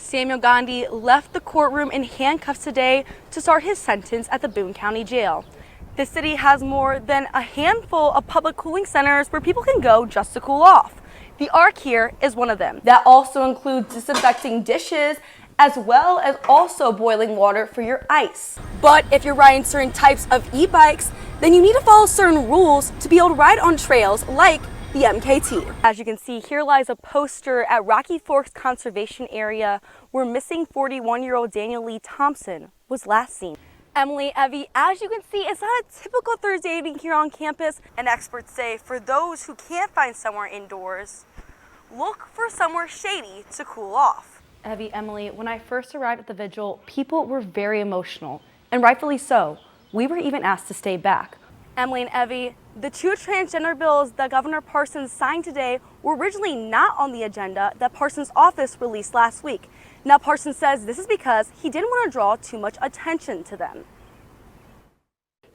Samuel Gandhi left the courtroom in handcuffs today to start his sentence at the Boone County Jail. The city has more than a handful of public cooling centers where people can go just to cool off. The Ark here is one of them. That also includes disinfecting dishes as well as also boiling water for your ice. But if you're riding certain types of e-bikes, then you need to follow certain rules to be able to ride on trails like the MKT. As you can see, here lies a poster at Rocky Forks Conservation Area where missing 41-year-old Daniel Lee Thompson was last seen. Emily, Evie, as you can see, it's not a typical Thursday evening here on campus, and experts say for those who can't find somewhere indoors, look for somewhere shady to cool off. Evie, Emily, when I first arrived at the vigil, people were very emotional, and rightfully so. We were even asked to stay back. Emily and Evie, the two transgender bills that Governor Parsons signed today were originally not on the agenda that Parsons' office released last week. Now Parsons says this is because he didn't want to draw too much attention to them.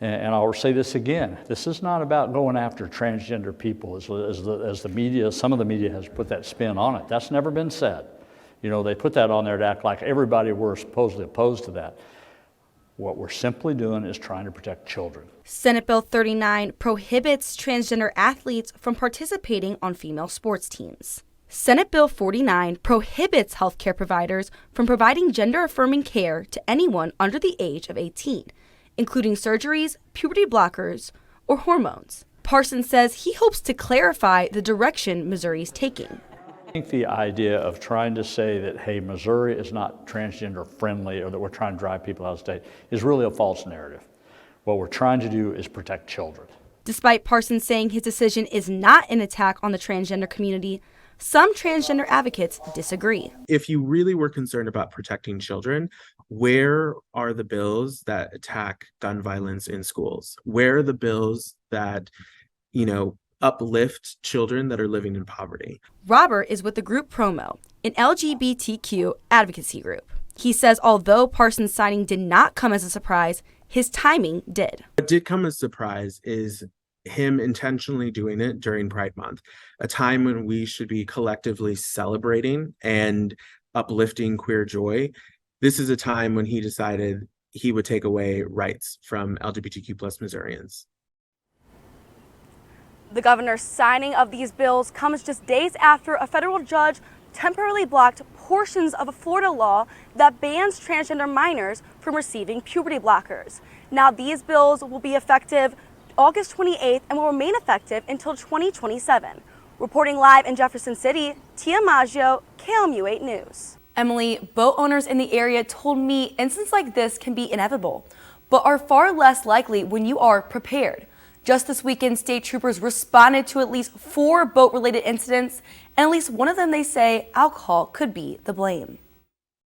And I'll say this again, this is not about going after transgender people as the media, some of the media has put that spin on it. That's never been said. You know, they put that on there to act like everybody were supposedly opposed to that. What we're simply doing is trying to protect children. Senate Bill 39 prohibits transgender athletes from participating on female sports teams. Senate Bill 49 prohibits healthcare providers from providing gender-affirming care to anyone under the age of 18, including surgeries, puberty blockers, or hormones. Parsons says he hopes to clarify the direction Missouri is taking. I think the idea of trying to say that, hey, Missouri is not transgender friendly or that we're trying to drive people out of state is really a false narrative. What we're trying to do is protect children. Despite Parsons saying his decision is not an attack on the transgender community, some transgender advocates disagree. If you really were concerned about protecting children, where are the bills that attack gun violence in schools? Where are the bills that, uplift children that are living in poverty? Robert is with the group Promo, an LGBTQ advocacy group. He says although Parsons' signing did not come as a surprise, his timing did. What did come as a surprise is him intentionally doing it during Pride Month, a time when we should be collectively celebrating and uplifting queer joy. This is a time when he decided he would take away rights from LGBTQ plus Missourians. The governor's signing of these bills comes just days after a federal judge temporarily blocked portions of a Florida law that bans transgender minors from receiving puberty blockers. Now these bills will be effective August 28th and will remain effective until 2027. Reporting live in Jefferson City, Tia Maggio, KOMU 8 News. Emily, boat owners in the area told me incidents like this can be inevitable, but are far less likely when you are prepared. Just this weekend, state troopers responded to at least 4 boat-related incidents, and at least one of them, they say, alcohol could be the blame.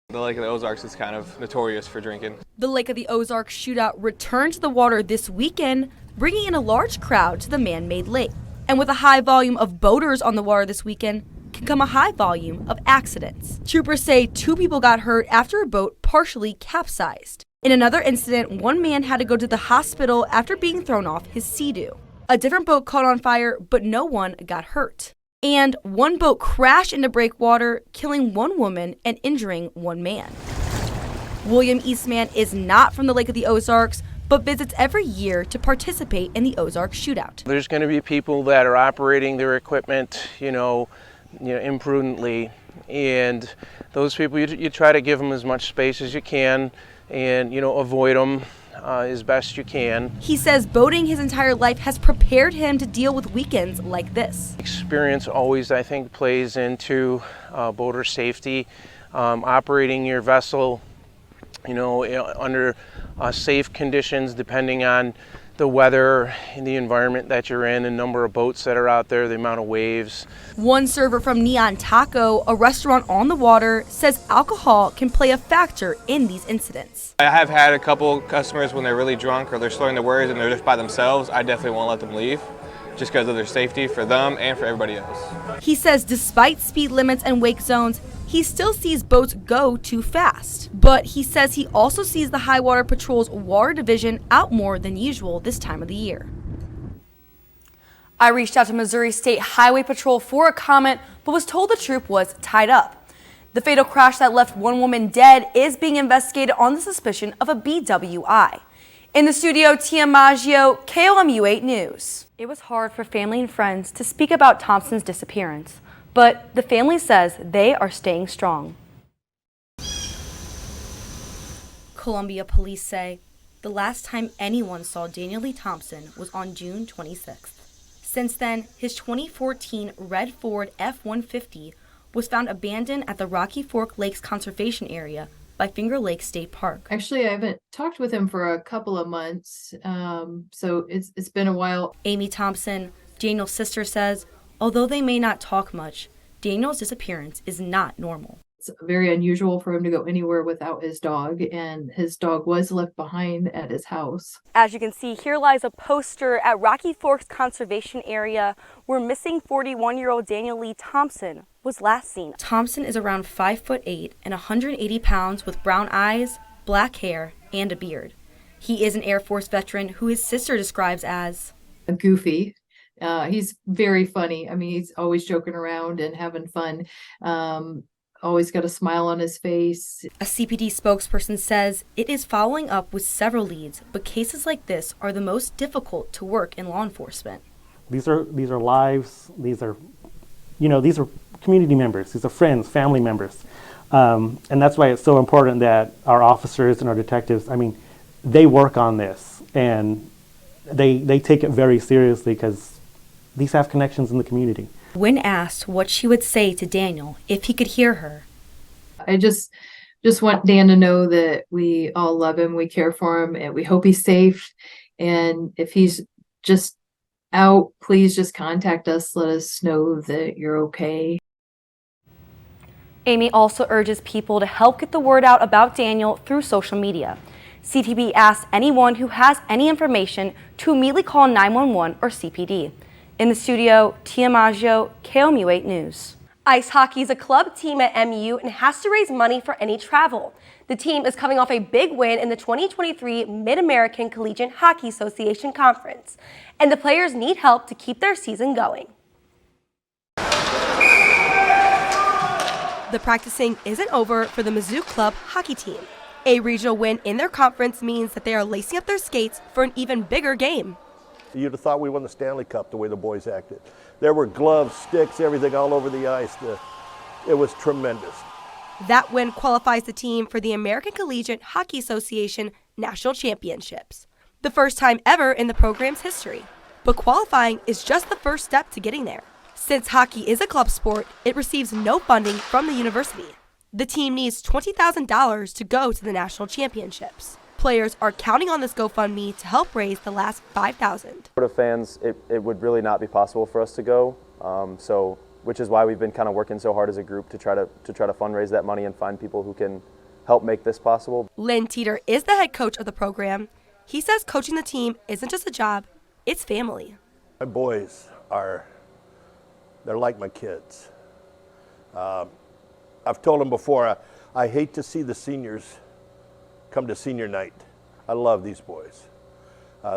The Lake of the Ozarks is kind of notorious for drinking. The Lake of the Ozarks shootout returned to the water this weekend, bringing in a large crowd to the man-made lake. And with a high volume of boaters on the water this weekend, can come a high volume of accidents. Troopers say 2 people got hurt after a boat partially capsized. In another incident, one man had to go to the hospital after being thrown off his Sea-Doo. A different boat caught on fire, but no one got hurt. And one boat crashed into breakwater, killing 1 woman and injuring 1 man. William Eastman is not from the Lake of the Ozarks, but visits every year to participate in the Ozark shootout. There's going to be people that are operating their equipment, imprudently, and those people, you try to give them as much space as you can and, avoid them as best you can. He says boating his entire life has prepared him to deal with weekends like this. Experience always, I think, plays into boater safety. Operating your vessel, under safe conditions depending on the weather and the environment that you're in, the number of boats that are out there, the amount of waves. One server from Neon Taco, a restaurant on the water, says alcohol can play a factor in these incidents. I have had a couple customers when they're really drunk or they're slurring their words and they're just by themselves. I definitely won't let them leave just because of their safety for them and for everybody else. He says despite speed limits and wake zones, he still sees boats go too fast. But he says he also sees the High Water Patrol's water division out more than usual this time of the year. I reached out to Missouri State Highway Patrol for a comment, but was told the troop was tied up. The fatal crash that left one woman dead is being investigated on the suspicion of a BWI. In the studio, Tia Maggio, KOMU 8 News. It was hard for family and friends to speak about Thompson's disappearance, but the family says they are staying strong. Columbia police say the last time anyone saw Daniel Lee Thompson was on June 26th. Since then, his 2014 red Ford F-150 was found abandoned at the Rocky Fork Lakes Conservation Area by Finger Lake State Park. Actually, I haven't talked with him for a couple of months, so it's been a while. Amy Thompson, Daniel's sister, says although they may not talk much, Daniel's disappearance is not normal. It's very unusual for him to go anywhere without his dog, and his dog was left behind at his house. As you can see, here lies a poster at Rocky Forks Conservation Area where missing 41-year-old Daniel Lee Thompson was last seen. Thompson is around 5'8" and 180 pounds with brown eyes, black hair, and a beard. He is an Air Force veteran who his sister describes as goofy. He's very funny. I mean, he's always joking around and having fun. Always got a smile on his face. A CPD spokesperson says it is following up with several leads, but cases like this are the most difficult to work in law enforcement. These are lives. These are community members. These are friends, family members, and that's why it's so important that our officers and our detectives, they work on this and they take it very seriously because these have connections in the community. When asked what she would say to Daniel if he could hear her, I just want Dan to know that we all love him, we care for him, and we hope he's safe. And if he's just out, please just contact us. Let us know that you're okay. Amy also urges people to help get the word out about Daniel through social media. CTB asks anyone who has any information to immediately call 911 or CPD. In the studio, Tia Maggio, KOMU 8 News. Ice hockey is a club team at MU and has to raise money for any travel. The team is coming off a big win in the 2023 Mid-American Collegiate Hockey Association Conference, and the players need help to keep their season going. The practicing isn't over for the Mizzou Club hockey team. A regional win in their conference means that they are lacing up their skates for an even bigger game. You'd have thought we won the Stanley Cup the way the boys acted. There were gloves, sticks, everything all over the ice. It was tremendous. That win qualifies the team for the American Collegiate Hockey Association National Championships, the first time ever in the program's history. But qualifying is just the first step to getting there. Since hockey is a club sport, it receives no funding from the university. The team needs $20,000 to go to the national championships. Players are counting on this GoFundMe to help raise the last $5,000. For fans, it would really not be possible for us to go, which is why we've been kind of working so hard as a group to try to fundraise that money and find people who can help make this possible. Lynn Teeter is the head coach of the program. He says coaching the team isn't just a job, it's family. My boys they're like my kids. I've told them before, I hate to see the seniors come to senior night. I love these boys.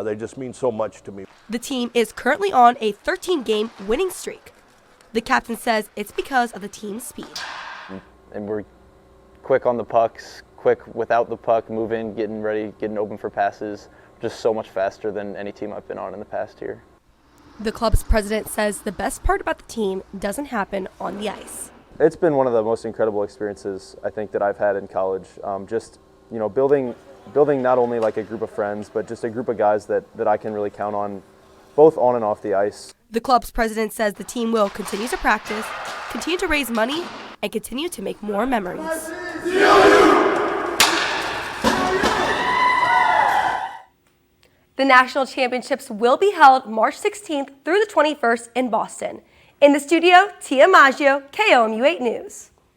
They just mean so much to me. The team is currently on a 13-game winning streak. The captain says it's because of the team's speed. And we're quick on the pucks, quick without the puck, moving, getting ready, getting open for passes, just so much faster than any team I've been on in the past year. The club's president says the best part about the team doesn't happen on the ice. It's been one of the most incredible experiences I think that I've had in college. Building not only like a group of friends, but just a group of guys that I can really count on, both on and off the ice. The club's president says the team will continue to practice, continue to raise money, and continue to make more memories. The national championships will be held March 16th through the 21st in Boston. In the studio, Tia Maggio, KOMU 8 News.